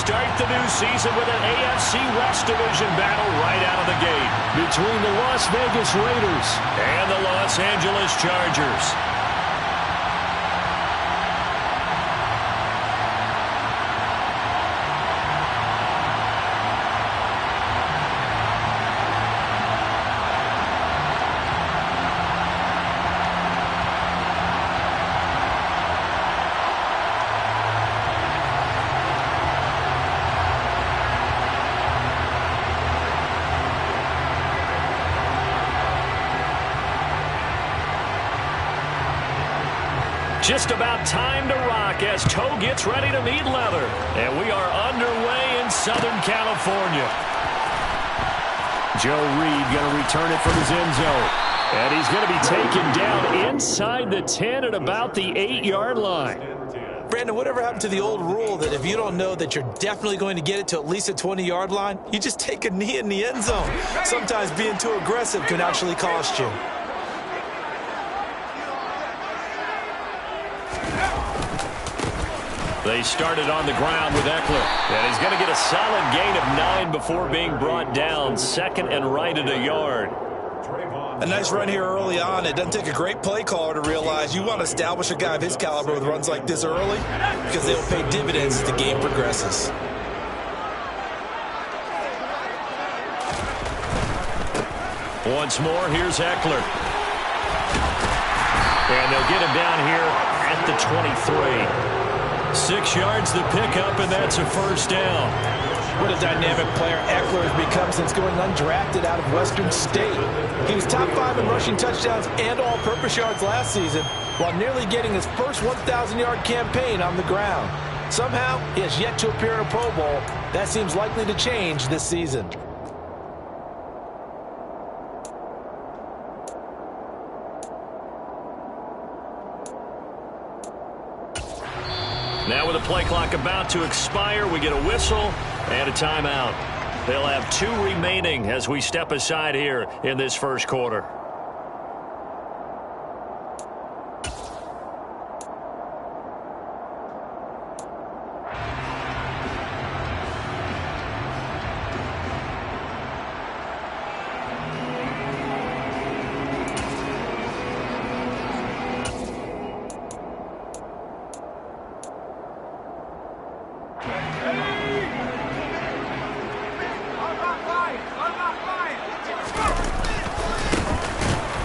start the new season with an AFC West Division battle right out of the gate between the Las Vegas Raiders and the Los Angeles Chargers. Just about time to rock as Toe gets ready to meet leather. And we are underway in Southern California. Joe Reed going to return it from his end zone. And he's going to be taken down inside the 10 at about the 8-yard line. Brandon, whatever happened to the old rule that if you don't know that you're definitely going to get it to at least a 20-yard line, you just take a knee in the end zone. Sometimes being too aggressive can actually cost you. They started on the ground with Eckler. And he's going to get a solid gain of 9 before being brought down. Second and right at a yard. A nice run here early on. It doesn't take a great play caller to realize you want to establish a guy of his caliber with runs like this early because they'll pay dividends as the game progresses. Once more, here's Eckler. And they'll get him down here at the 23. 6 yards the pickup, and that's a first down. What a dynamic player Eckler has become since going undrafted out of Western State. He was top 5 in rushing touchdowns and all-purpose yards last season while nearly getting his first 1,000-yard campaign on the ground. Somehow, he has yet to appear in a Pro Bowl. That seems likely to change this season. Now with the play clock about to expire, we get a whistle and a timeout. They'll have 2 remaining as we step aside here in this first quarter.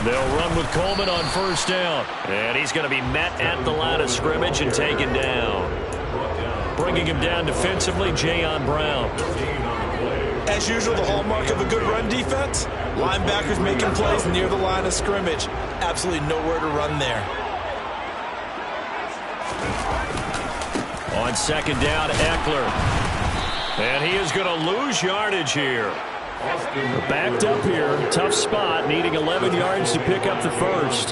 They'll run with Coleman on first down. And he's going to be met at the line of scrimmage and taken down. Bringing him down defensively, Jayon Brown. As usual, the hallmark of a good run defense, linebackers making plays near the line of scrimmage. Absolutely nowhere to run there. On second down, Eckler. And he is going to lose yardage here. Backed up here, tough spot, needing 11 yards to pick up the first.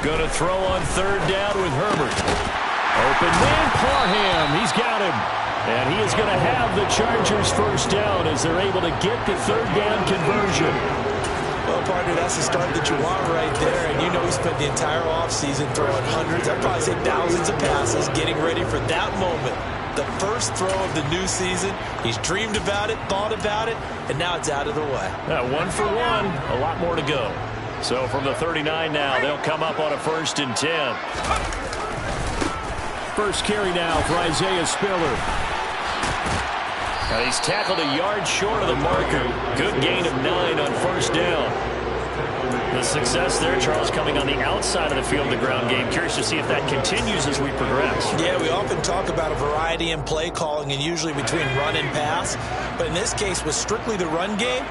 Going to throw on third down with Herbert. Open man, Parham, he's got him. And he is going to have the Chargers first down as they're able to get the third down conversion. Well, partner, that's the start that you want right there. And you know he spent the entire offseason throwing hundreds, I'd probably say thousands of passes, getting ready for that moment. The first throw of the new season. He's dreamed about it, thought about it, and now it's out of the way. 1 for 1, a lot more to go. So from the 39 now, they'll come up on a 1st and 10. First carry now for Isaiah Spiller. Now he's tackled a yard short of the marker. Good gain of 9 on first down. The success there, Charles, coming on the outside of the field, the ground game. Curious to see if that continues as we progress. Yeah, we often talk about a variety in play calling and usually between run and pass. But in this case, with strictly the run game,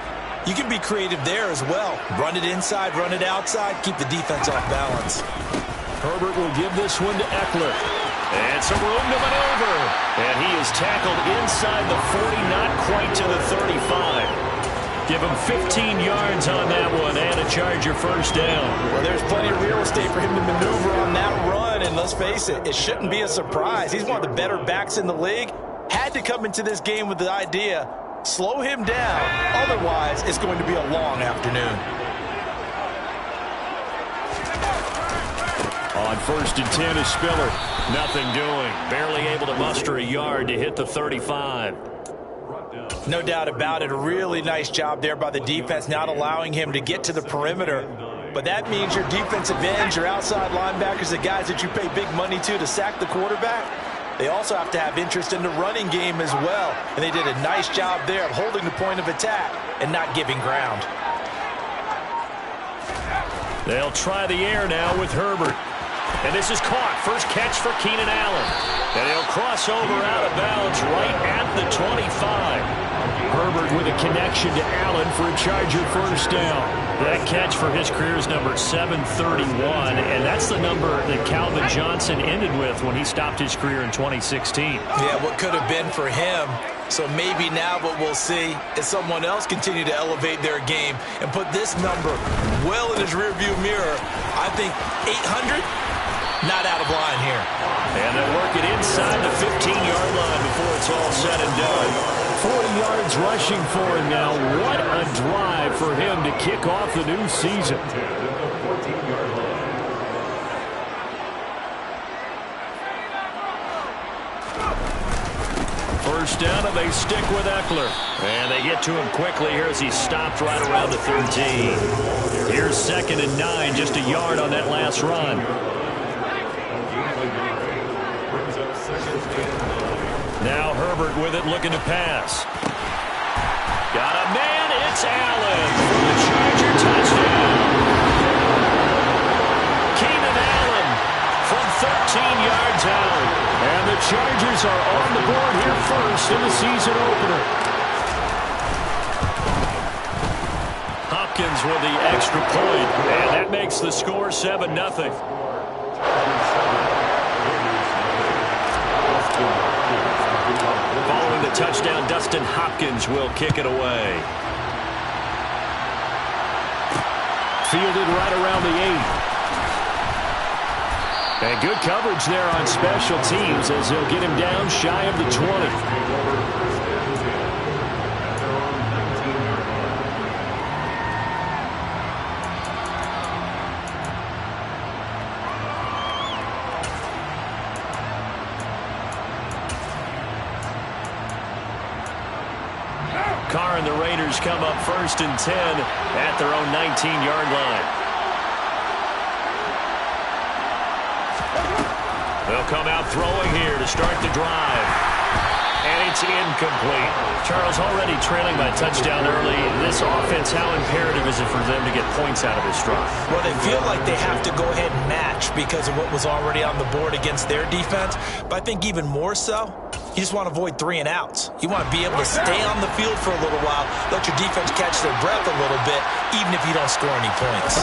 you can be creative there as well. Run it inside, run it outside, keep the defense off balance. Herbert will give this one to Eckler. And some room to maneuver. And he is tackled inside the 40, not quite to the 35. Give him 15 yards on that one and a Charger first down. Well, there's plenty of real estate for him to maneuver on that run. And let's face it, it shouldn't be a surprise. He's one of the better backs in the league. Had to come into this game with the idea, slow him down. Otherwise, it's going to be a long afternoon. On 1st and 10 is Spiller. Nothing doing. Barely able to muster a yard to hit the 35. No doubt about it. A really nice job there by the defense, not allowing him to get to the perimeter. But that means your defensive ends, your outside linebackers, the guys that you pay big money to sack the quarterback, they also have to have interest in the running game as well. And they did a nice job there of holding the point of attack and not giving ground. They'll try the air now with Herbert. And this is caught. First catch for Keenan Allen. And he'll cross over out of bounds right at the 25. Herbert with a connection to Allen for a Charger first down. That catch for his career is number 731, and that's the number that Calvin Johnson ended with when he stopped his career in 2016. Yeah, what could have been for him. So maybe now what we'll see is someone else continue to elevate their game and put this number well in his rearview mirror. I think 800, not out of line here. And they'll work it inside the 15-yard line before it's all said and done. 40 yards rushing for him now. What a drive for him to kick off the new season. First down, and they stick with Eckler. And they get to him quickly here as he stopped right around the 13. Here's 2nd and 9, just a yard on that last run. Now Herbert with it, looking to pass. Got a man, it's Allen for the Charger touchdown. Keenan Allen from 13 yards out. And the Chargers are on the board here first in the season opener. Hopkins with the extra point, and that makes the score 7-0. Following the touchdown, Dustin Hopkins will kick it away. Fielded right around the 8. And good coverage there on special teams as they'll get him down shy of the 20. Carr and the Raiders come up 1st and 10 at their own 19-yard line. They'll come out throwing here to start the drive. And it's incomplete. Charles, already trailing by touchdown early. This offense, how imperative is it for them to get points out of this drive? Well, they feel like they have to go ahead and match because of what was already on the board against their defense. But I think even more so, you just want to avoid 3 and outs. You want to be able to stay on the field for a little while, let your defense catch their breath a little bit, even if you don't score any points.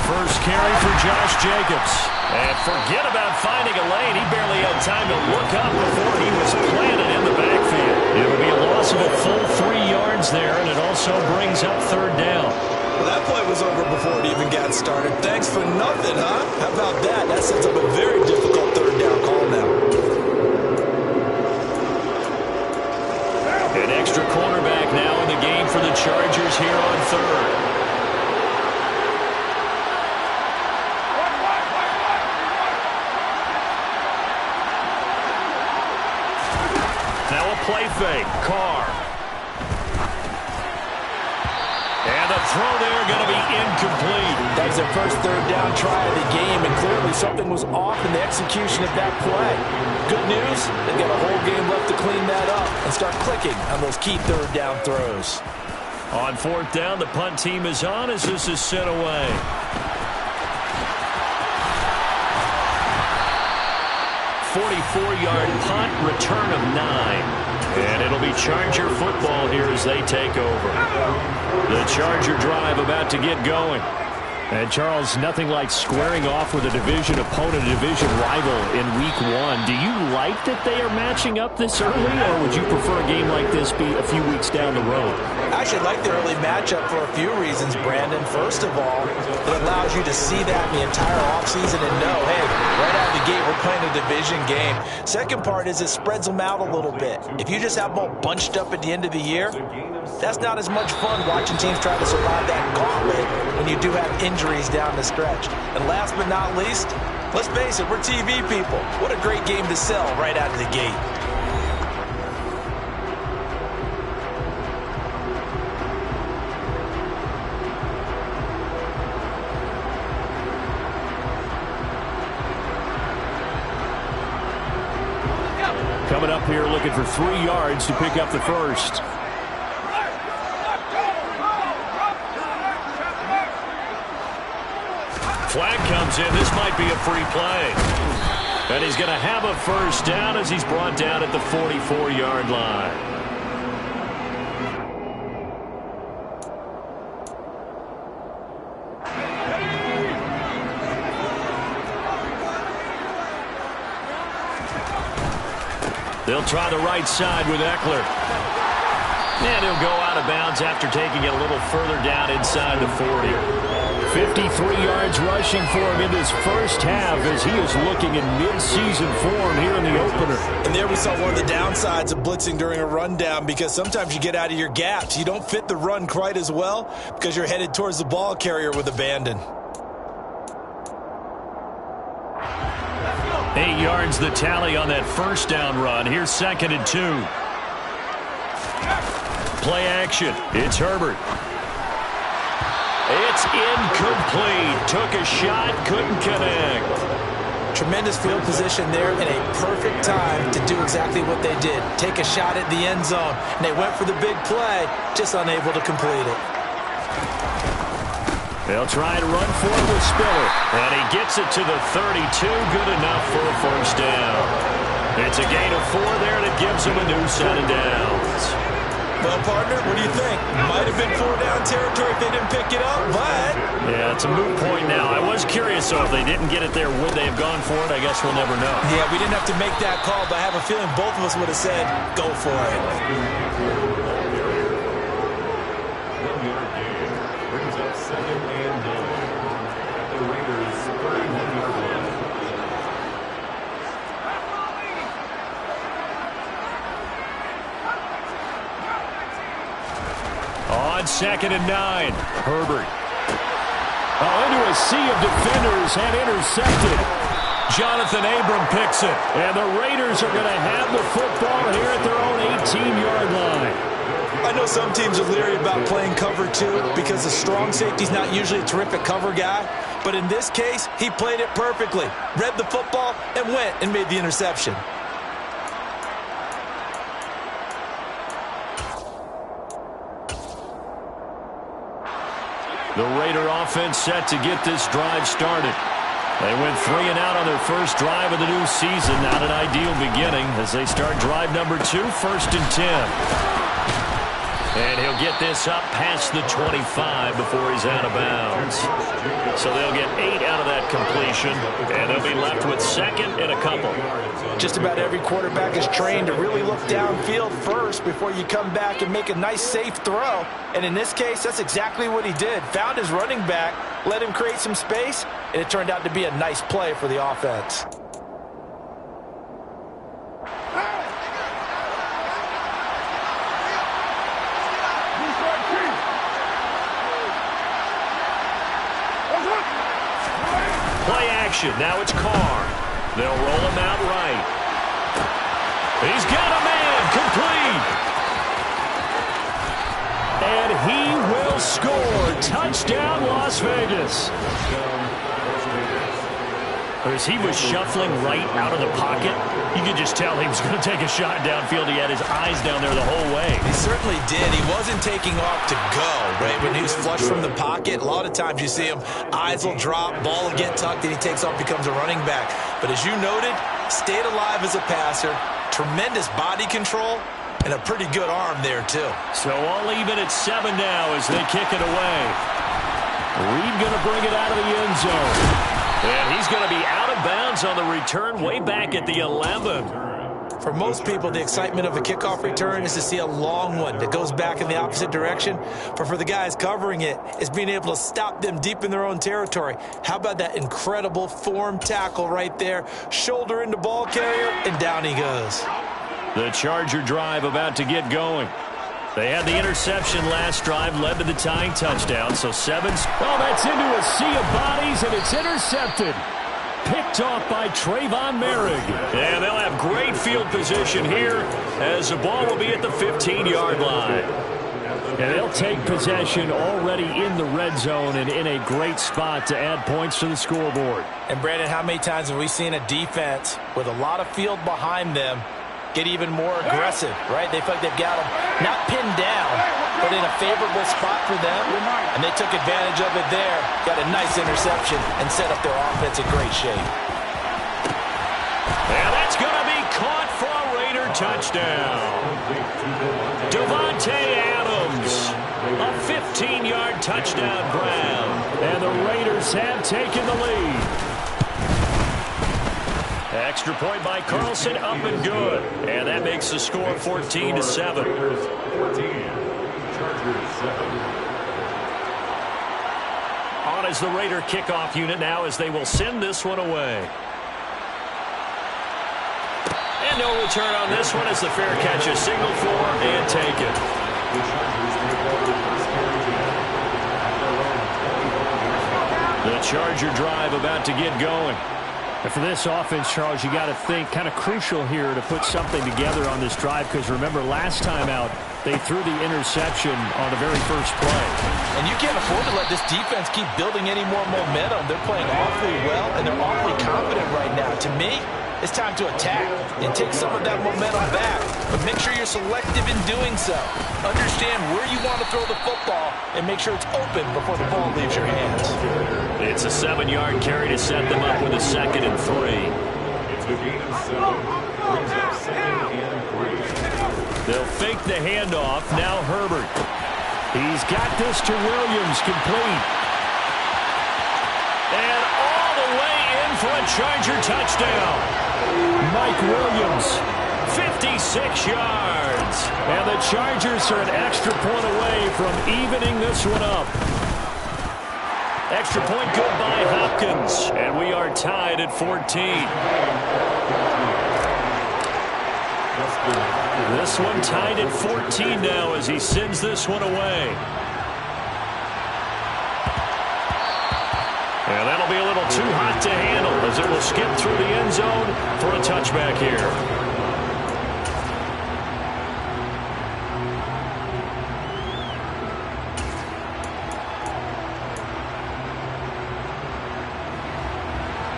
First carry for Josh Jacobs. And forget about finding a lane. He barely had time to look up before he was planted in the backfield. It would be a loss of a full 3 yards there, and it also brings up 3rd down. Well, that play was over before it even got started. Thanks for nothing, huh? How about that? That sets up a very difficult 3rd down call now. An extra cornerback now in the game for the Chargers here on 3rd. Now a play fake. Carr. And the throw there going to be incomplete. That was their first 3rd down try of the game, and clearly something was off in the execution of that play. Good news, they've got a whole game left to clean that up and start clicking on those key 3rd down throws. On 4th down, the punt team is on as this is sent away. A 44-yard punt, return of 9. And it'll be Charger football here as they take over. The Charger drive about to get going. And, Charles, nothing like squaring off with a division opponent, a division rival in Week 1. Do you like that they are matching up this early, or would you prefer a game like this be a few weeks down the road? I actually like the early matchup for a few reasons, Brandon. First of all, it allows you to see that in the entire offseason and know, hey, right out of the gate, we're playing a division game. Second part is it spreads them out a little bit. If you just have them all bunched up at the end of the year, that's not as much fun watching teams try to survive that gauntlet when you do have injuries injuries down the stretch. And last but not least, let's face it, we're TV people. What a great game to sell right out of the gate. Coming up here looking for 3 yards to pick up the first. Flag comes in. This might be a free play. And he's going to have a first down as he's brought down at the 44-yard line. They'll try the right side with Ekeler. And he'll go out of bounds after taking it a little further down inside the 40. 53 yards rushing for him in this first half as he is looking in mid-season form here in the opener. And there we saw one of the downsides of blitzing during a rundown, because sometimes you get out of your gaps. You don't fit the run quite as well because you're headed towards the ball carrier with abandon. 8 yards the tally on that first down run. Here's 2nd and 2. Play action. It's Herbert. It's incomplete. Took a shot, couldn't connect. Tremendous field position there and a perfect time to do exactly what they did. Take a shot at the end zone. And they went for the big play, just unable to complete it. They'll try to run for it with Spiller. And he gets it to the 32. Good enough for a first down. It's a gain of 4 there that gives them a new set of downs. Well, partner, what do you think? Might have been 4-down territory if they didn't pick it up, but... Yeah, it's a moot point now. I was curious, so if they didn't get it there, would they have gone for it? I guess we'll never know. Yeah, we didn't have to make that call, but I have a feeling both of us would have said, go for it. Brings up 2nd and 9 at the Raiders' 31-yard line. On 2nd and 9, Herbert. Into a sea of defenders and intercepted. Jonathan Abram picks it. And the Raiders are going to have the football here at their own 18-yard line. I know some teams are leery about playing cover 2 because the strong safety's not usually a terrific cover guy. But in this case, he played it perfectly. Read the football and went and made the interception. The Raider offense set to get this drive started. They went 3 and out on their first drive of the new season. Not an ideal beginning as they start drive number 2, 1st and 10. And he'll get this up past the 25 before he's out of bounds. So they'll get 8 out of that completion, and they'll be left with 2nd and a couple. Just about every quarterback is trained to really look downfield first before you come back and make a nice, safe throw. And in this case, that's exactly what he did. Found his running back, let him create some space, and it turned out to be a nice play for the offense. Play action. Now it's Carr. They'll roll him out right. He's got a man. Complete. And he will score. Touchdown, Las Vegas. As he was shuffling right out of the pocket, you could just tell he was going to take a shot downfield. He had his eyes down there the whole way. He certainly did. He wasn't taking off to go, right? When he was flush from the pocket, a lot of times you see him, eyes will drop, ball will get tucked, and he takes off, becomes a running back. But as you noted, stayed alive as a passer, tremendous body control, and a pretty good arm there, too. So all even at 7 now as they kick it away. Reed going to bring it out of the end zone. And he's going to be out of bounds on the return way back at the 11. For most people, the excitement of a kickoff return is to see a long one that goes back in the opposite direction. But for the guys covering it, it's being able to stop them deep in their own territory. How about that incredible form tackle right there? Shoulder into ball carrier, and down he goes. The Charger drive about to get going. They had the interception last drive, led to the tying touchdown, so 7. Oh, that's into a sea of bodies, and it's intercepted. Picked off by Trayvon Merrick. And they'll have great field position here as the ball will be at the 15-yard line. And they'll take possession already in the red zone and in a great spot to add points to the scoreboard. And, Brandon, how many times have we seen a defense with a lot of field behind them get even more aggressive, right? They feel like they've got them not pinned down, but in a favorable spot for them, and they took advantage of it there. Got a nice interception and set up their offense in great shape. And that's going to be caught for a Raider touchdown. Davante Adams, a 15-yard touchdown grab. And the Raiders have taken the lead. Extra point by Carlson, up and good. And that makes the score 14-7. 14, Chargers 7. On is the Raider kickoff unit now as they will send this one away. And no return on this one as the fair catch is signaled for and taken. The Chargers take over the first carry at their own 20. The Charger drive about to get going. And for this offense, Charles, you got to think kind of crucial here to put something together on this drive, because remember last time out they threw the interception on the very first play. And you can't afford to let this defense keep building any more momentum. They're playing awfully well, and they're awfully confident right now. To me, it's time to attack and take some of that momentum back. But make sure you're selective in doing so. Understand where you want to throw the football and make sure it's open before the ball leaves your hands. It's a 7-yard carry to set them up with a 2nd and 3. It's a gain of 7. Brings up 2nd and 3. They'll fake the handoff. Now Herbert. He's got this to Williams, complete. And all the way in for a Charger touchdown. Mike Williams. 56 yards. And the Chargers are an extra point away from evening this one up. Extra point good by Hopkins. And we are tied at 14. This one tied at 14 now as he sends this one away. And that'll be a little too hot to handle as it will skip through the end zone for a touchback here.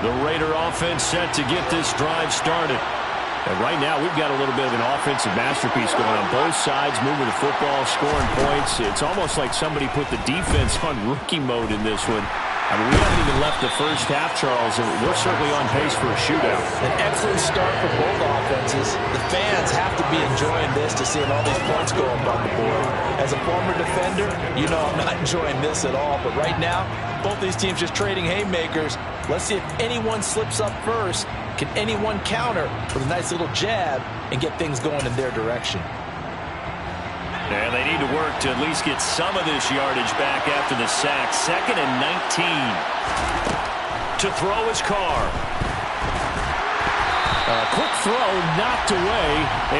The Raider offense set to get this drive started. And right now, we've got a little bit of an offensive masterpiece going on both sides, moving the football, scoring points. It's almost like somebody put the defense on rookie mode in this one. I mean, we haven't even left the first half, Charles, and we're certainly on pace for a shootout. An excellent start for both offenses. The fans have to be enjoying this to seeing all these points go up on the board. As a former defender, you know I'm not enjoying this at all. But right now, both these teams just trading haymakers. Let's see if anyone slips up first. Can anyone counter with a nice little jab and get things going in their direction? And they need to work to at least get some of this yardage back after the sack. 2nd and 19. To throw his Carr. Quick throw, knocked away,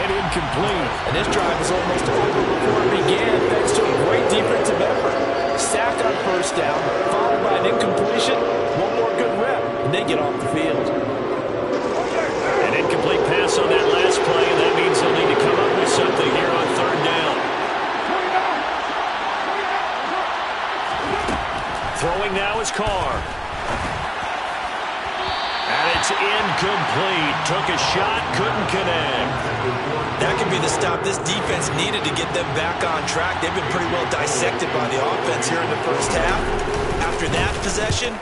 and incomplete. And this drive was almost over before it began, thanks to a great defensive effort. Sack on first down, followed by an incompletion. One more good rep, and they get off the field. An incomplete pass on that last play, and that means they'll need to come up with something here on 3rd down. Throwing now is Carr. And it's incomplete. Took a shot, couldn't connect. That could be the stop this defense needed to get them back on track. They've been pretty well dissected by the offense here in the first half. After that possession,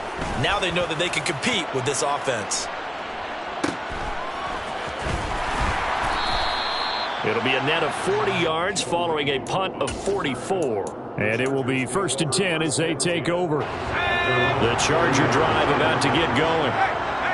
now they know that they can compete with this offense. It'll be a net of 40 yards following a punt of 44. And it will be 1st and 10 as they take over. The Charger drive about to get going.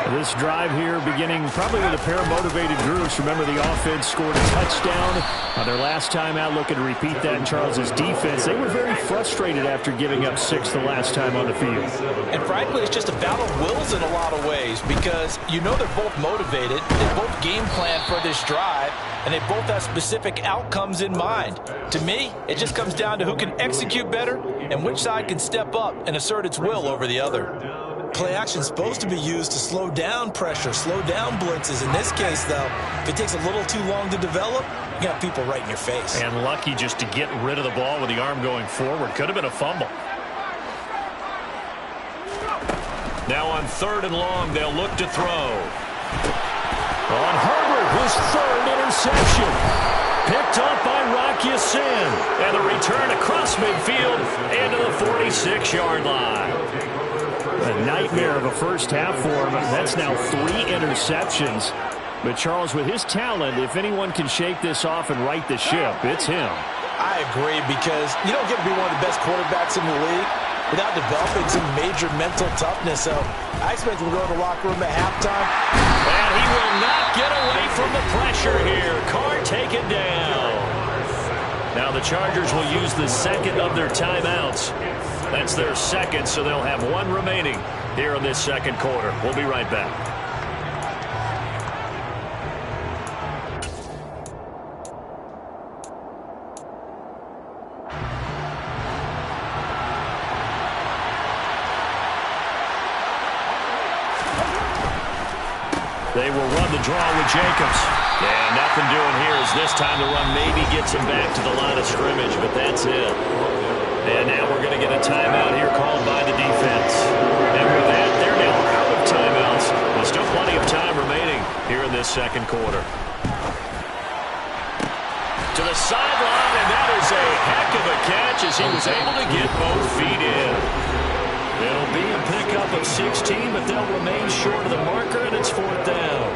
This drive here beginning probably with a pair of motivated groups. Remember, the offense scored a touchdown on their last time out, looking to repeat that in Charles's defense. They were very frustrated after giving up 6 the last time on the field. And frankly, it's just a battle of wills in a lot of ways because you know they're both motivated. They both game plan for this drive, and they both have specific outcomes in mind. To me, it just comes down to who can execute better and which side can step up and assert its will over the other. Play action is supposed to be used to slow down pressure, slow down blitzes. In this case, though, if it takes a little too long to develop, you got people right in your face. And lucky just to get rid of the ball with the arm going forward. Could have been a fumble. Now on 3rd and long, they'll look to throw. On Herbert, his 3rd interception. Picked up by Rock Ya-Sin. And the return across midfield into the 46-yard line. A nightmare of a first half for him. That's now 3 interceptions. But Charles, with his talent, if anyone can shake this off and right the ship, it's him. I agree, because you don't get to be one of the best quarterbacks in the league without developing some major mental toughness. So I expect him to go to the locker room at halftime. And he will not get away from the pressure here. Carr taken down. Now the Chargers will use the 2nd of their timeouts. That's their 2nd, so they'll have 1 remaining here in this 2nd quarter. We'll be right back. They will run the draw with Jacobs. And nothing doing here as this time the run maybe gets him back to the line of scrimmage, but that's it. And now we're going to get a timeout here called by the defense. And with that, they're now out of timeouts. There's still plenty of time remaining here in this 2nd quarter. To the sideline, and that is a heck of a catch as he was able to get both feet in. It'll be a pickup of 16, but they'll remain short of the marker, and it's 4th down.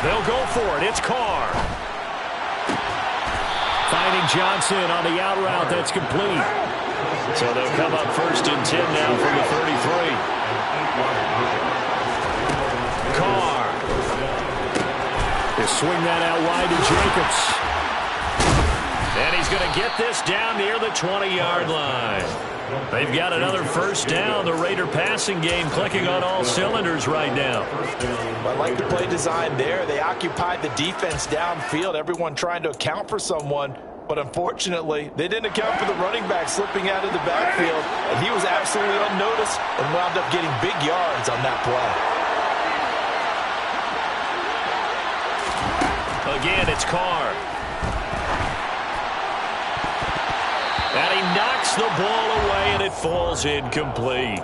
They'll go for it. It's Carr. Finding Johnson on the out route. That's complete. So they'll come up 1st and 10 now from the 33. Carr. They swing that out wide to Jacobs. And he's going to get this down near the 20-yard line. They've got another 1st down. The Raider passing game clicking on all cylinders right now. I like the play design there. They occupied the defense downfield, everyone trying to account for someone. But unfortunately, they didn't account for the running back slipping out of the backfield. And he was absolutely unnoticed and wound up getting big yards on that play. Again, it's Carr. And he knocks the ball away, and it falls incomplete.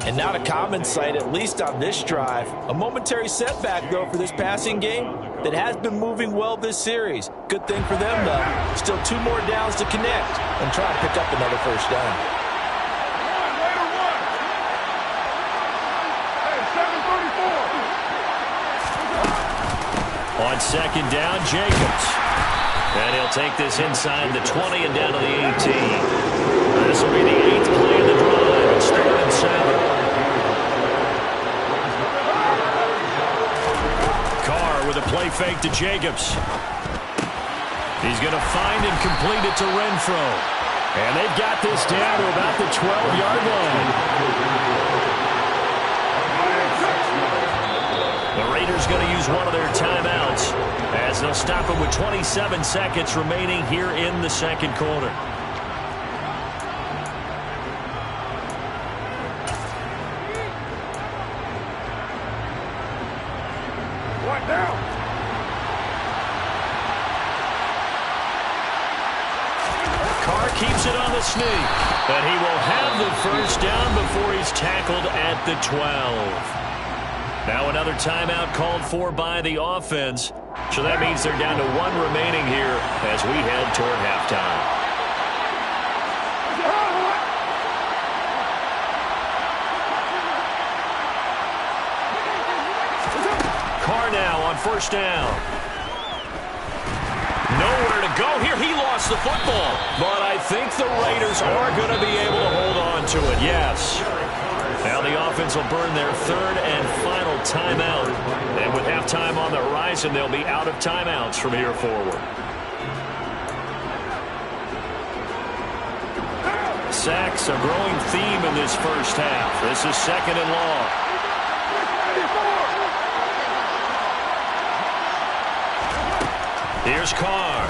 And not a common sight, at least on this drive. A momentary setback, though, for this passing game that has been moving well this series. Good thing for them, though. Still 2 more downs to connect and try to pick up another 1st down. On 2nd down, Jacobs. And he'll take this inside the 20 and down to the 18. This will be the 8th play of the drive. It's 3rd and 7. Carr with a play fake to Jacobs. He's going to find and complete it to Renfro. And they've got this down to about the 12-yard line. The Raiders going to use one of their timeouts as they'll stop it with 27 seconds remaining here in the 2nd quarter. Right down. Carr keeps it on the sneak. And he will have the first down before he's tackled at the 12. Now another timeout called for by the offense. So that means they're down to one remaining here as we head toward halftime. Carr now on first down. Nowhere to go here. He lost the football. But I think the Raiders are going to be able to hold on to it. Yes. Now the offense will burn their third and final timeout. And with halftime on the horizon, they'll be out of timeouts from here forward. Sacks, a growing theme in this first half. This is second and long. Here's Carr.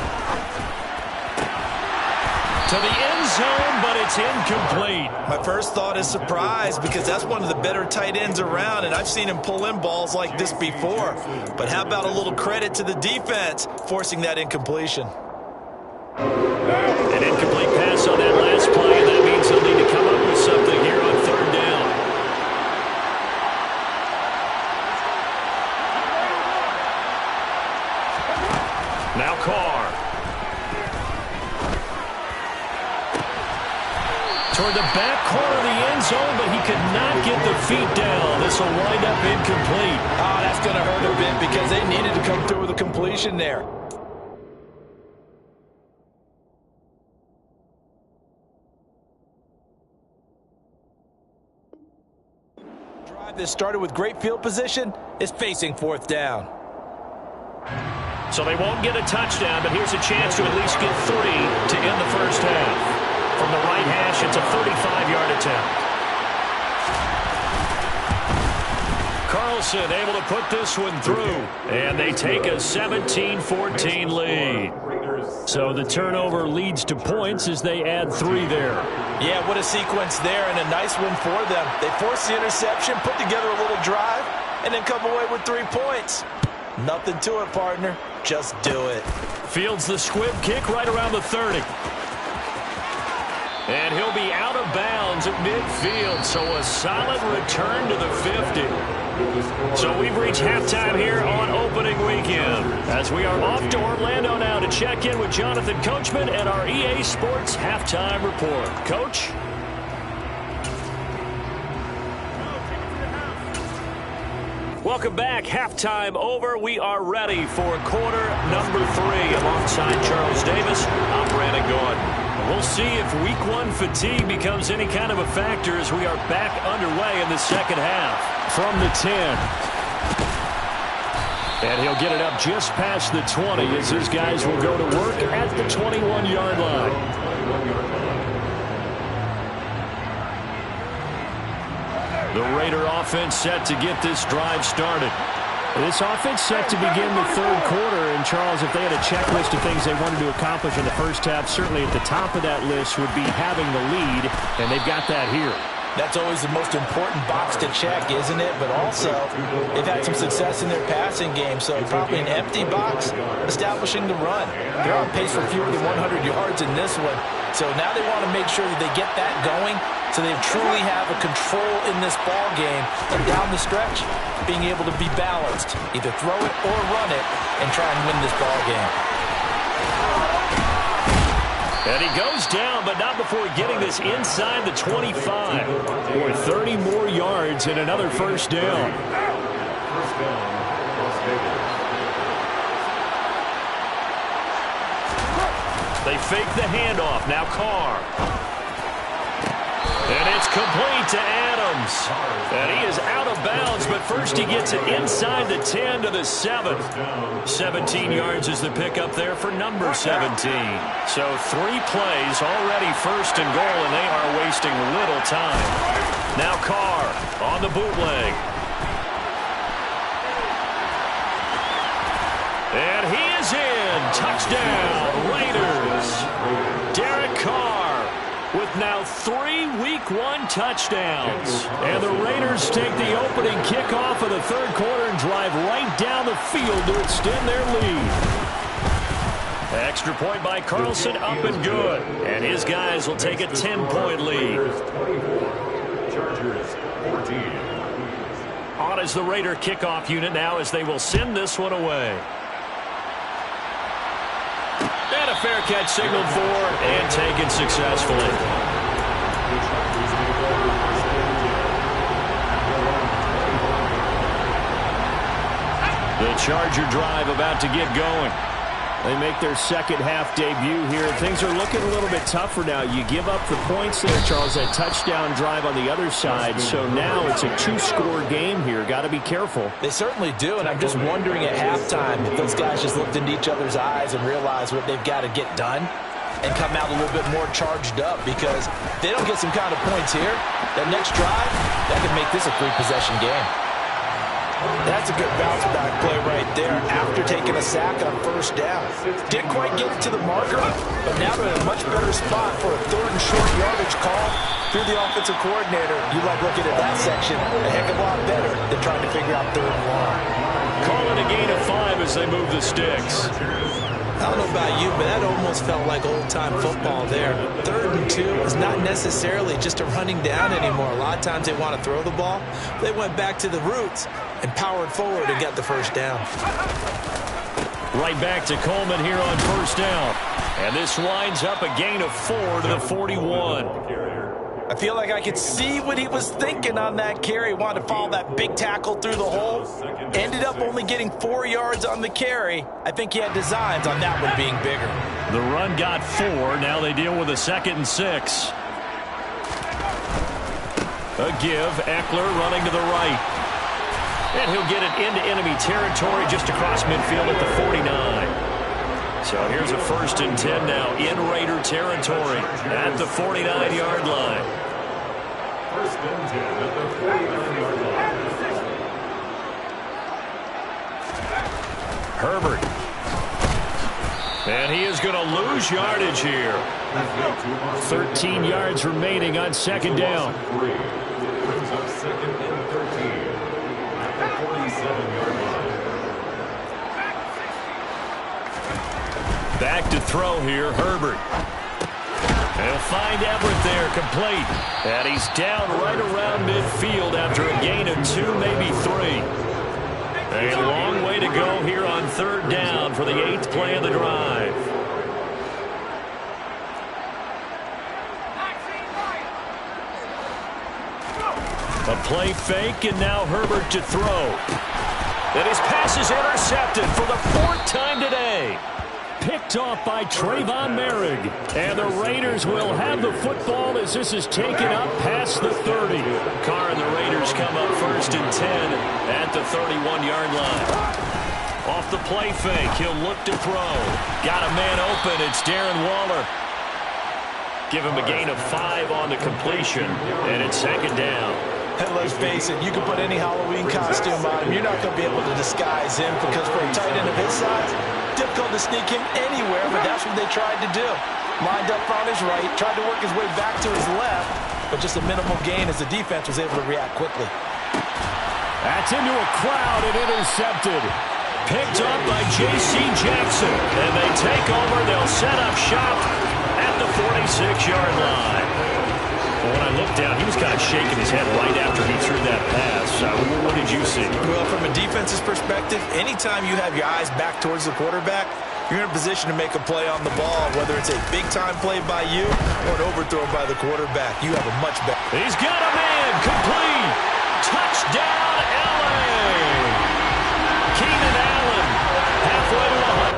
To the end zone, but it's incomplete. My first thought is surprise because that's one of the better tight ends around, and I've seen him pull in balls like this before. But how about a little credit to the defense forcing that incompletion? An incomplete pass on that last play, and that means he'll need to come up with something here on third down. Now Carr. Toward the back corner of the end zone, but he could not get the feet down. This will wind up incomplete. Oh, that's going to hurt a bit because they needed to come through with a completion there. Drive that started with great field position is facing fourth down. So they won't get a touchdown, but here's a chance to at least get 3 to end the first half. From the right hash, it's a 35-yard attempt. Carlson able to put this one through, and they take a 17-14 lead. So the turnover leads to points as they add 3 there. Yeah, what a sequence there, and a nice one for them. They force the interception, put together a little drive, and then come away with 3 points. Nothing to it, partner. Just do it. Fields the squib kick right around the 30. And he'll be out of bounds at midfield, so a solid return to the 50. So we've reached halftime here on opening weekend as we are off to Orlando now to check in with Jonathan Coachman and our EA Sports Halftime Report. Coach? Welcome back. Halftime over. We are ready for quarter number 3 alongside Charles Davis. I'm Brandon Gordon. We'll see if week 1 fatigue becomes any kind of a factor as we are back underway in the second half. From the 10. And he'll get it up just past the 20 as his guys will go to work at the 21-yard line. The Raider offense set to get this drive started. This offense set to begin the third quarter. And, Charles, if they had a checklist of things they wanted to accomplish in the first half, certainly at the top of that list would be having the lead, and they've got that here. That's always the most important box to check, isn't it? But also, they've had some success in their passing game, so probably an empty box establishing the run. They're on pace for fewer than 100 yards in this one. So now they want to make sure that they get that going so they truly have a control in this ball game. And down the stretch, being able to be balanced, either throw it or run it, and try and win this ball game. And he goes down, but not before getting this inside the 25. Or 30 more yards and another first down. First down, Las Vegas. They fake the handoff. Now Carr. And it's complete to Adams. And he is out of bounds, but first he gets it inside the 10 to the 7. 17 yards is the pickup there for number 17. So 3 plays already first and goal, and they are wasting little time. Now Carr on the bootleg. And he is in. Touchdown, Raiders. Derek Carr with now 3 Week 1 touchdowns. And the Raiders take the opening kickoff of the third quarter and drive right down the field to extend their lead. Extra point by Carlson, up and good. And his guys will take a 10-point lead. Chargers 14. On is the Raider kickoff unit now as they will send this one away. And a fair catch signaled for and taken successfully. The Charger drive about to get going. They make their second half debut here. Things are looking a little bit tougher now. You give up the points there, Charles, that touchdown drive on the other side. So now it's a two-score game here. Got to be careful. They certainly do, and I'm just wondering at halftime if those guys just looked into each other's eyes and realized what they've got to get done and come out a little bit more charged up, because if they don't get some kind of points here, that next drive, that could make this a three-possession game. That's a good bounce-back play right there after taking a sack on first down. Didn't quite get it to the marker, but now they're in a much better spot for a third and short yardage call through the offensive coordinator. You like looking at that section a heck of a lot better than trying to figure out third and long. Call it a gain of 5 as they move the sticks. I don't know about you, but that almost felt like old-time football there. 3rd and 2 is not necessarily just a running down anymore. A lot of times they want to throw the ball. They went back to the roots and powered forward and got the first down. Right back to Coleman here on first down. And this winds up a gain of 4 to the 41. I feel like I could see what he was thinking on that carry. Wanted to follow that big tackle through the hole. Ended up only getting 4 yards on the carry. I think he had designs on that one being bigger. The run got 4. Now they deal with a 2nd and 6. A give. Eckler running to the right. And he'll get it into enemy territory just across midfield at the 49. So here's a 1st and 10 now in Raider territory at the 49-yard line. 1st and 10 at the 49-yard line. Herbert. And he is going to lose yardage here. 13 yards remaining on 2nd down. Brings up 2nd and 13 at the 47-yard line. Back to throw here, Herbert. He'll find Everett there, complete. And he's down right around midfield after a gain of 2, maybe 3. A long way to go here on 3rd down for the 8th play of the drive. A play fake, and now Herbert to throw. And his pass is intercepted for the 4th time today. Picked off by Trayvon Merrick. And the Raiders will have the football as this is taken up past the 30. Carr and the Raiders come up 1st and 10 at the 31-yard line. Off the play fake, he'll look to throw. Got a man open, it's Darren Waller. Give him a gain of 5 on the completion, and it's 2nd down. And let's face it, you can put any Halloween costume on him. You're not going to be able to disguise him, because for a tight end of his size, difficult to sneak him anywhere, but that's what they tried to do. Lined up on his right, tried to work his way back to his left, but just a minimal gain as the defense was able to react quickly. That's into a crowd and intercepted. Picked up by J.C. Jackson. And they take over. They'll set up shop at the 46-yard line. Well, when I looked down, he was kind of shaking his head right after he threw that pass. What did you see? Well, from a defense's perspective, anytime you have your eyes back towards the quarterback, you're in a position to make a play on the ball, whether it's a big-time play by you or an overthrow by the quarterback. You have a much better. He's got a man. Complete. Touchdown, L.A. Keenan Allen, halfway to the 100.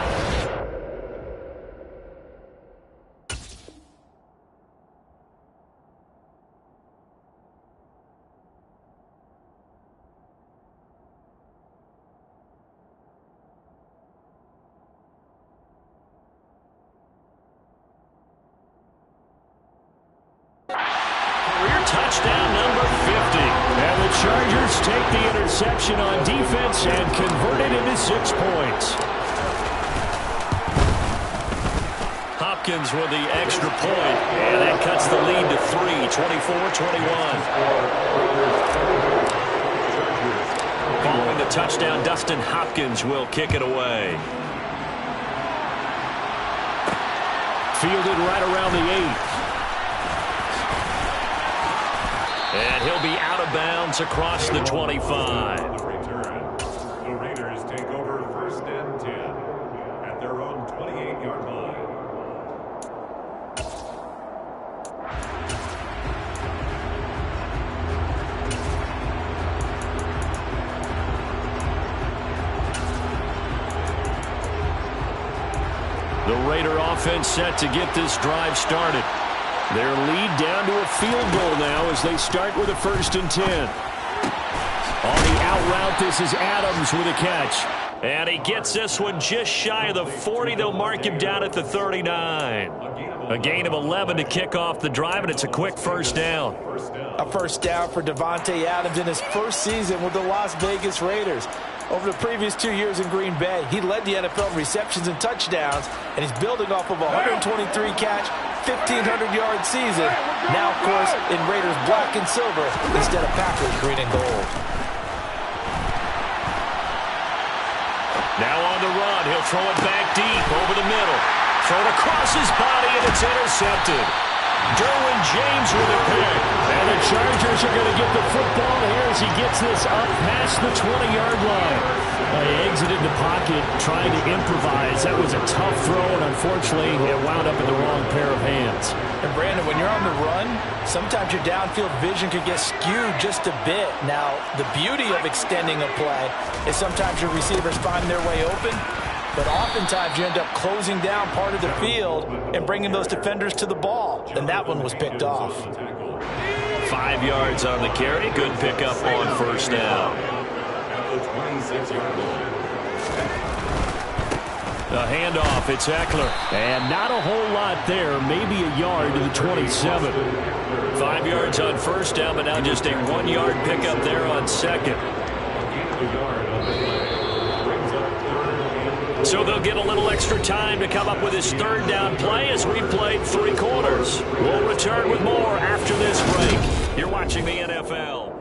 Touchdown number 50. And the Chargers take the interception on defense and convert it into 6 points. Hopkins with the extra point, and that cuts the lead to 3, 24-21. Following the touchdown, Dustin Hopkins will kick it away. fielded right around the 8. And he'll be out of bounds across the 25. The Raiders take over 1st and 10 at their own 28-yard line. The Raider offense set to get this drive started. Their lead down to a field goal now as they start with a 1st and 10. On the out route, this is Adams with a catch. And he gets this one just shy of the 40. They'll mark him down at the 39. A gain of 11 to kick off the drive, and it's a quick 1st down. A 1st down for Davante Adams in his first season with the Las Vegas Raiders. Over the previous 2 years in Green Bay, he led the NFL in receptions and touchdowns, and he's building off of a 123-catch, 1,500-yard season. Now, of course, in Raiders black and silver instead of Packers green and gold. Now on the run, he'll throw it back deep over the middle. Throw it across his body, and it's intercepted. Derwin James with a pick. And the Chargers are going to get the football here as he gets this up past the 20-yard line. He exited the pocket trying to improvise. That was a tough throw, and unfortunately, it wound up in the wrong pair of hands. And Brandon, when you're on the run, sometimes your downfield vision could get skewed just a bit. Now, the beauty of extending a play is sometimes your receivers find their way open, but oftentimes you end up closing down part of the field and bringing those defenders to the ball. And that one was picked off. 5 yards on the carry. Good pickup on 1st down. The handoff, it's Eckler. And not a whole lot there. Maybe a yard to the 27. 5 yards on 1st down, but now just a 1-yard pickup there on 2nd. So they'll get a little extra time to come up with his 3rd down play as we played 3 quarters. We'll return with more after this break. You're watching the NFL.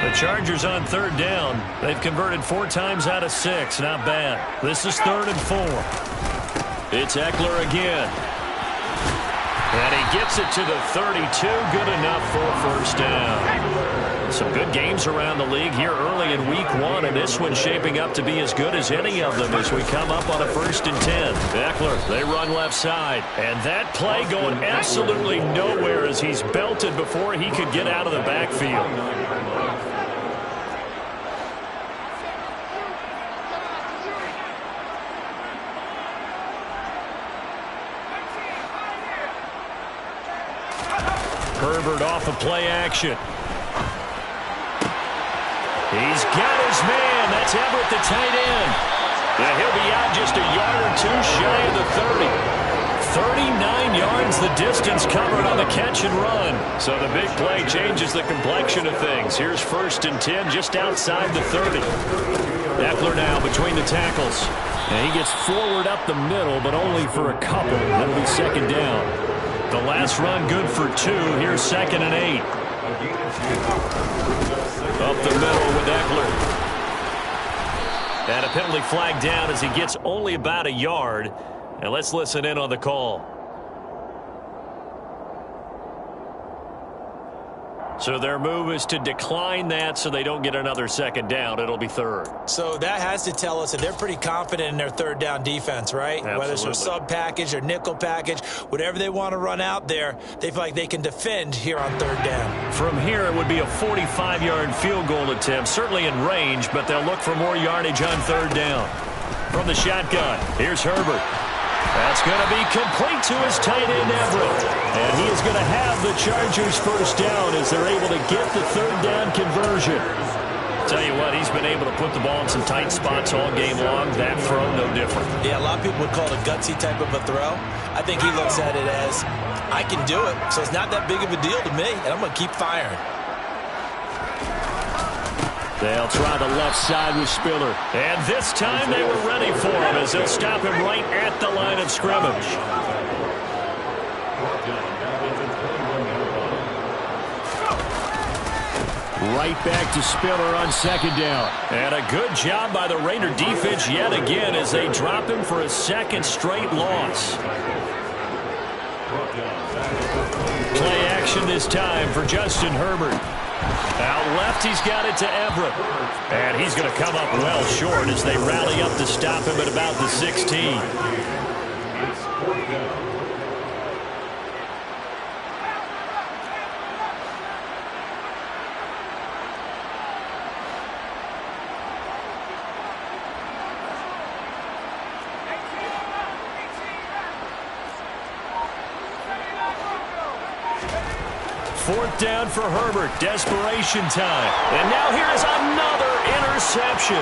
The Chargers on 3rd down. They've converted 4 times out of 6. Not bad. This is 3rd and 4. It's Eckler again. And he gets it to the 32. Good enough for a 1st down. Some good games around the league here early in week 1, and this one's shaping up to be as good as any of them as we come up on a 1st and 10. Eckler, they run left side. And that play going absolutely nowhere as he's belted before he could get out of the backfield. Herbert off of play action. He's got his man. That's Everett, the tight end. Yeah, he'll be out just a yard or 2 shy of the 30. 39 yards the distance covered on the catch and run. So the big play changes the complexion of things. Here's 1st and 10 just outside the 30. Eckler now between the tackles. And he gets forward up the middle, but only for a couple. That'll be 2nd down. The last run good for 2. Here's 2nd and 8. Up the middle with Eckler. And a penalty flag down as he gets only about a yard. And let's listen in on the call. So their move is to decline that so they don't get another 2nd down. It'll be 3rd. So that has to tell us that they're pretty confident in their 3rd down defense, right? Absolutely. Whether it's a sub package or nickel package, whatever they want to run out there, they feel like they can defend here on 3rd down. From here, it would be a 45-yard field goal attempt, certainly in range, but they'll look for more yardage on 3rd down. From the shotgun, here's Herbert. That's going to be complete to his tight end, Everett. And he is going to have the Chargers 1st down as they're able to get the 3rd down conversion. Tell you what, he's been able to put the ball in some tight spots all game long. That throw, no different. Yeah, a lot of people would call it a gutsy type of a throw. I think he looks at it as, I can do it, so it's not that big of a deal to me, and I'm going to keep firing. They'll try the left side with Spiller. And this time they were ready for him as they'll stop him right at the line of scrimmage. Right back to Spiller on second down. And a good job by the Raider defense yet again as they drop him for a second straight loss. Play action this time for Justin Herbert. Out left, he's got it to Everett. And he's going to come up well short as they rally up to stop him at about the 16. Fourth down for Herbert. Desperation time. And now here is another interception.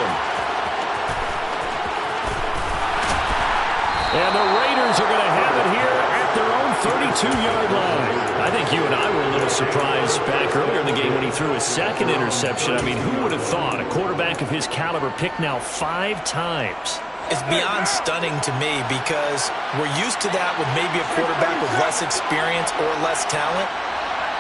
And the Raiders are going to have it here at their own 32-yard line. I think you and I were a little surprised back earlier in the game when he threw his second interception. I mean, who would have thought a quarterback of his caliber picked now 5 times? It's beyond stunning to me because we're used to that with maybe a quarterback with less experience or less talent.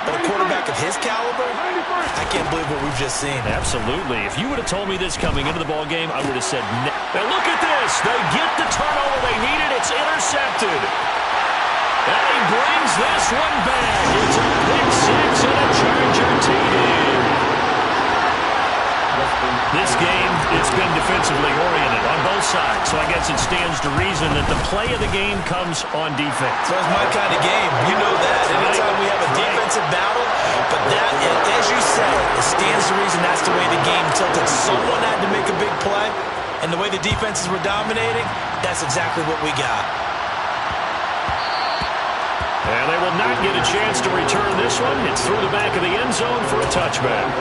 But a quarterback of his caliber, I can't believe what we've just seen. Absolutely. If you would have told me this coming into the ball game, I would have said no. Now look at this. They get the turnover they needed. It's intercepted. And he brings this one back. It's a pick 6 and a Charger TD. This game, it's been defensively oriented on both sides, so I guess it stands to reason that the play of the game comes on defense. So it's my kind of game. You know that. Anytime we have a defensive battle, but that, as you said, it stands to reason that's the way the game tilted. Someone had to make a big play, and the way the defenses were dominating, that's exactly what we got. And they will not get a chance to return this one. It's through the back of the end zone for a touchback.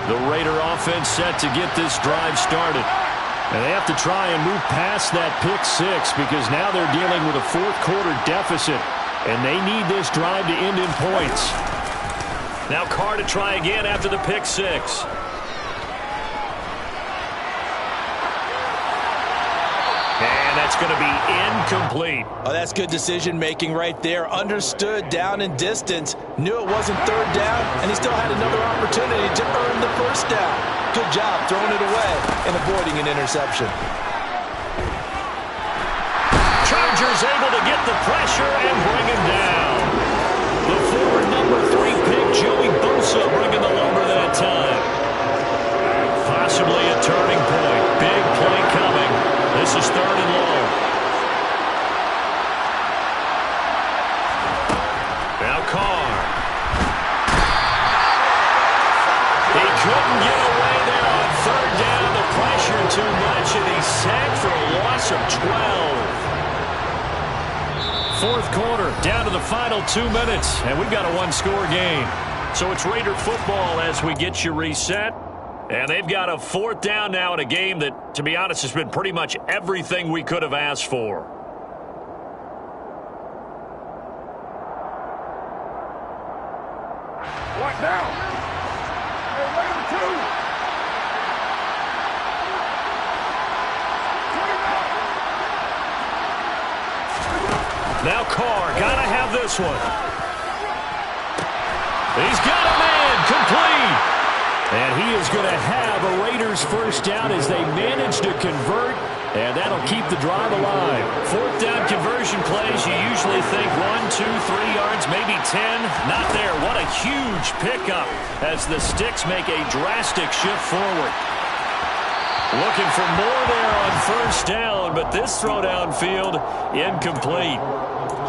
The Raider offense set to get this drive started. And they have to try and move past that pick 6 because now they're dealing with a fourth-quarter deficit. And they need this drive to end in points. Now Carr to try again after the pick 6. And that's going to be incomplete. Oh, that's good decision-making right there. Understood down and distance. Knew it wasn't third down, and he still had another opportunity to earn the first down. Good job throwing it away and avoiding an interception. Chargers able to get the pressure and bring him down. The forward number 3 pick, Joey Bosa, bringing the lumber that time. Possibly a turning point. Big play coming. This is 3rd and long. Now Carr. He couldn't get away there on 3rd down. The pressure too much, and he's sacked for a loss of 12. Fourth quarter, down to the final 2 minutes, and we've got a 1-score game. So it's Raider football as we get you reset. And they've got a 4th down now in a game that, to be honest, has been pretty much everything we could have asked for. What now? Hey, Raider 2. Now Carr, gotta have this one. He's got a man, complete. And he is going to have a Raiders first down as they manage to convert, and that'll keep the drive alive. 4th down conversion plays, you usually think 1, 2, 3 yards, maybe 10. Not there. What a huge pickup as the Sticks make a drastic shift forward. Looking for more there on first down, but this throw downfield incomplete.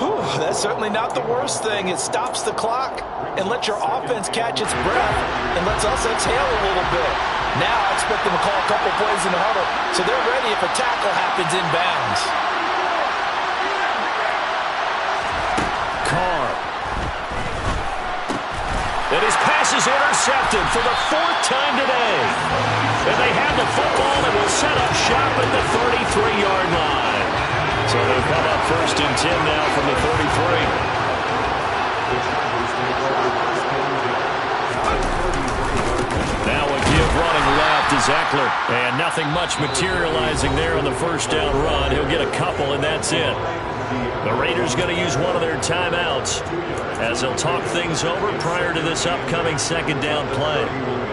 Whew, that's certainly not the worst thing. It stops the clock and lets your offense catch its breath and lets us exhale a little bit. Now I expect them to call a couple plays in the huddle so they're ready if a tackle happens inbounds. Carr. And his pass is intercepted for the 4th time today. And they have the football and will set up shop at the 33-yard line. So they'll come up 1st and 10 now from the 33. Now a give running left as is Eckler. And nothing much materializing there on the first down run. He'll get a couple, and that's it. The Raiders going to use one of their timeouts as they'll talk things over prior to this upcoming second down play.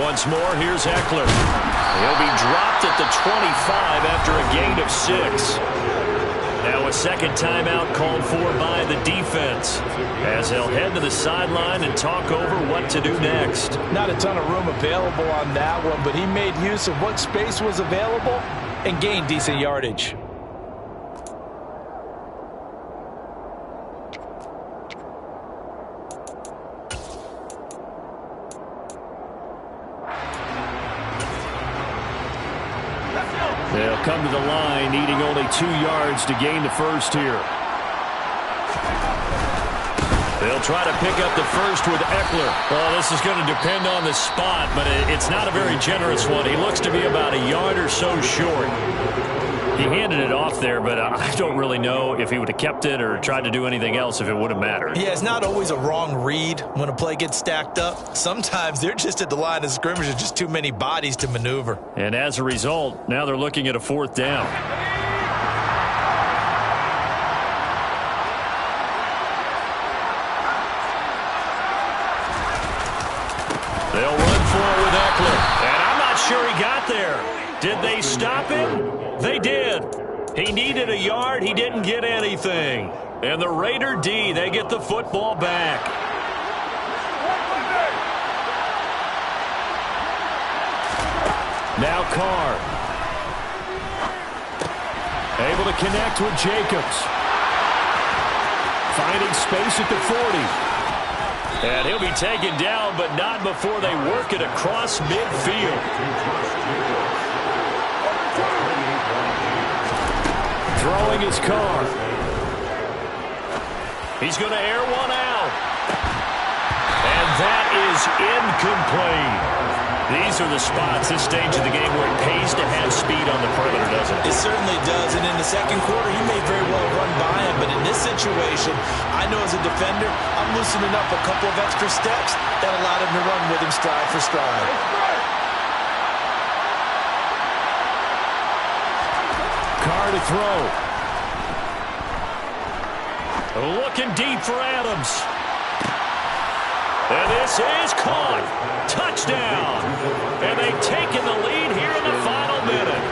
Once more, here's Eckler. He'll be dropped at the 25 after a gain of 6. Now a second timeout called for by the defense as they'll head to the sideline and talk over what to do next. Not a ton of room available on that one, but he made use of what space was available and gained decent yardage. They'll come to the line, needing only 2 yards to gain the first here. They'll try to pick up the first with Eckler. Well, this is going to depend on the spot, but it's not a very generous one. He looks to be about a yard or so short. He handed it off there, but I don't really know if he would have kept it or tried to do anything else if it would have mattered. Yeah, it's not always a wrong read when a play gets stacked up. Sometimes they're just at the line of scrimmage. There's just too many bodies to maneuver. And as a result, now they're looking at a 4th down. They'll run for it with Eckler. And I'm not sure he got there. Did they stop him? They did. He needed a yard. He didn't get anything. And the Raider D, they get the football back. Now Carr. Able to connect with Jacobs. Finding space at the 40. And he'll be taken down, but not before they work it across midfield. Throwing his Carr. He's going to air one out. And that is incomplete. These are the spots, this stage of the game, where it pays to have speed on the perimeter, doesn't it? It certainly does. And in the second quarter, he may very well run by him. But in this situation, I know as a defender, I'm loosening up a couple of extra steps that allowed him to run with him stride for stride. Carr to throw. Looking deep for Adams. And this is caught. Touchdown. And they've taken the lead here in the final minute.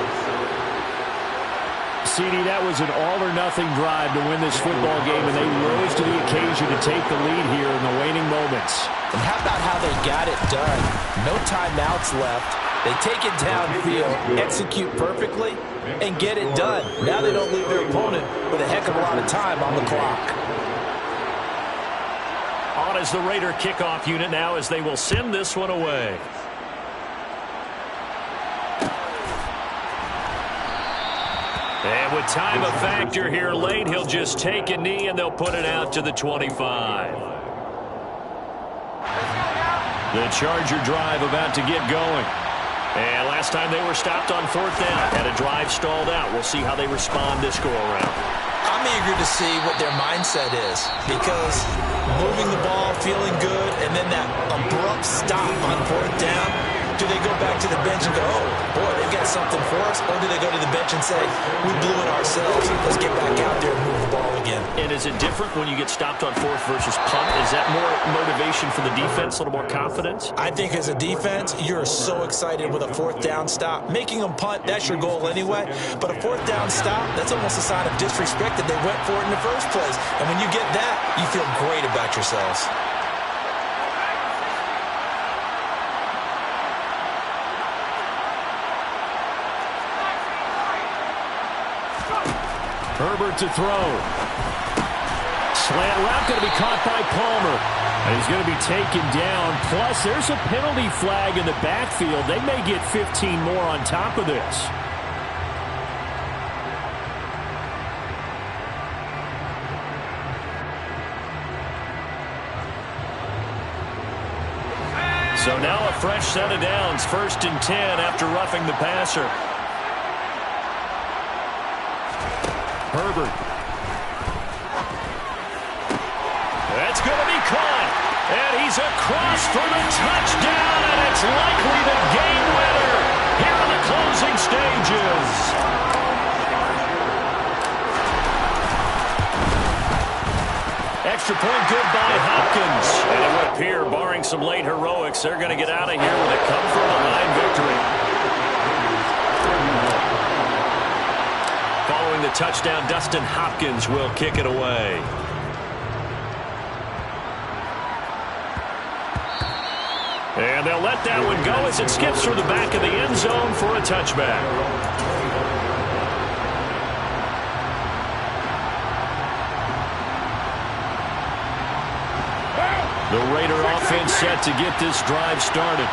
CD, that was an all-or-nothing drive to win this football game, and they rose to the occasion to take the lead here in the waning moments. And how about how they got it done? No timeouts left. They take it downfield, execute perfectly, and get it done. Now they don't leave their opponent with a heck of a lot of time on the clock. On is the Raider kickoff unit now as they will send this one away. And with time a factor here late, he'll just take a knee and they'll put it out to the 25. The Charger drive about to get going. And last time they were stopped on 4th down, had a drive stalled out. We'll see how they respond this go-around. I'm eager to see what their mindset is, because moving the ball, feeling good, and then that abrupt stop on 4th down, do they go back to the bench and go, oh, boy, they've got something for us? Or do they go to the bench and say, we blew it ourselves, let's get back out there and move the ball again? And is it different when you get stopped on 4th versus punt? Is that more motivation for the defense, a little more confidence? I think as a defense, you're so excited with a 4th down stop. Making them punt, that's your goal anyway. But a 4th down stop, that's almost a sign of disrespect that they went for it in the first place. And when you get that, you feel great about yourselves. Herbert to throw. Slant route going to be caught by Palmer. And he's going to be taken down. Plus, there's a penalty flag in the backfield. They may get 15 more on top of this. So now a fresh set of downs, 1st and 10 after roughing the passer. Herbert. That's going to be caught. And he's across for the touchdown, and it's likely the game winner here in the closing stages. Extra point good by Hopkins. And it would appear, barring some late heroics, they're going to get out of here with a come-from-behind victory. Following the touchdown, Dustin Hopkins will kick it away. And they'll let that one go as it skips through the back of the end zone for a touchback. The Raider offense set to get this drive started.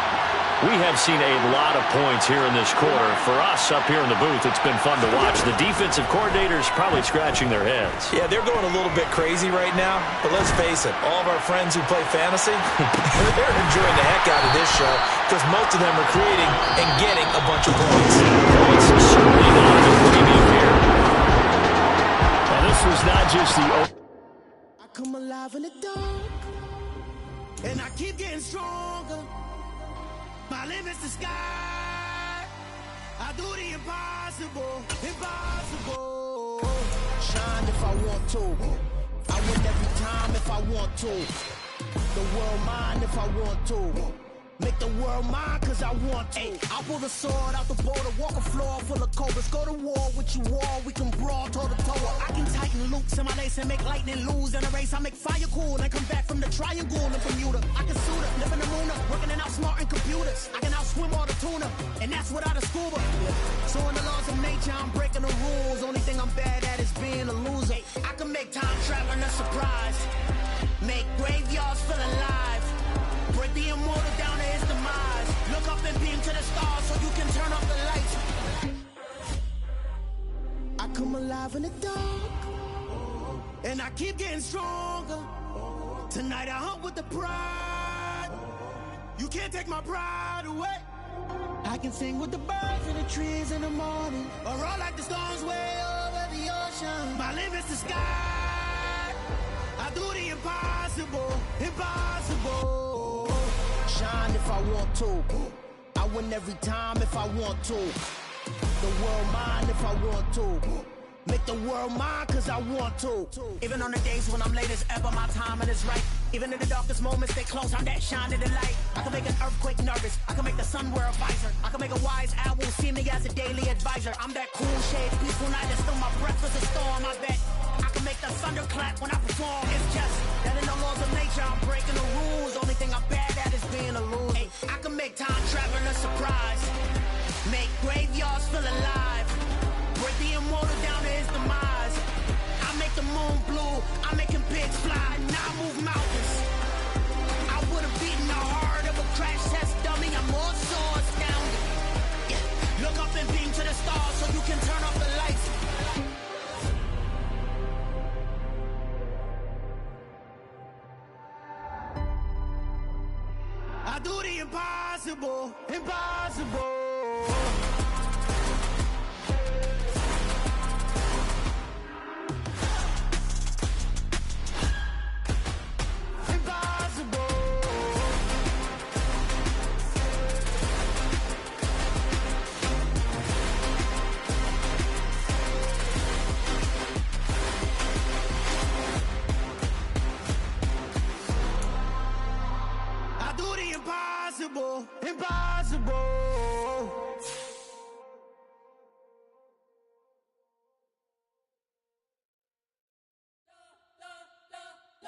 We have seen a lot of points here in this quarter. For us up here in the booth, it's been fun to watch. The defensive coordinators probably scratching their heads. Yeah, they're going a little bit crazy right now. But let's face it, all of our friends who play fantasy, they're enjoying the heck out of this show because most of them are creating and getting a bunch of points. Points certainly not the premium here. Now, this was not just the... I come alive in the dark, and I keep getting stronger. My limit's the sky. I do the impossible, impossible. Shine if I want to. I win every time if I want to. The world mine if I want to. Make the world mine cause I want to. I'll pull the sword out the border, walk a floor full of cobras. Go to war with you all, we can brawl toe to toe. I can tighten loops in my lace and make lightning lose in a race. I make fire cool and come back from the triangle in Bermuda. I can suit it, live in the moon, working and outsmarting computers. I can outswim all the tuna, and that's without a scuba. So in the laws of nature, I'm breaking the rules. Only thing I'm bad at is being a loser. I can make time traveling a surprise. Make graveyards feel alive. Break the immortal down to his demise. Look up and beam to the stars so you can turn off the lights. I come alive in the dark, and I keep getting stronger. Tonight I hunt with the pride. You can't take my pride away. I can sing with the birds and the trees in the morning, or roll like the storms way over the ocean. My limit's the sky. I do the impossible, impossible. Shine if I want to. I win every time if I want to. The world mine if I want to. Make the world mine cause I want to. Even on the days when I'm late as ever, my timing is right. Even in the darkest moments, stay close, I'm that shine of the light. I can make an earthquake nervous, I can make the sun wear a visor. I can make a wise owl see me as a daily advisor. I'm that cool shade, peaceful night, and still my breath is a storm, I bet. I can make the thunder clap when I perform. It's just that in the laws of nature, I'm breaking the rules. Only thing I'm bad at is being a loser. Hey, I can make time traveling a surprise. Make graveyards feel alive. Break the immortal down to his demise. I make the moon blue. I'm making pigs fly. Now I move mountains. I would have beaten the heart of a crash test dummy. I'm more so astounded. Yeah. Look up and beam to the stars so you can turn off the lights. I do the impossible, impossible. Impossible, impossible.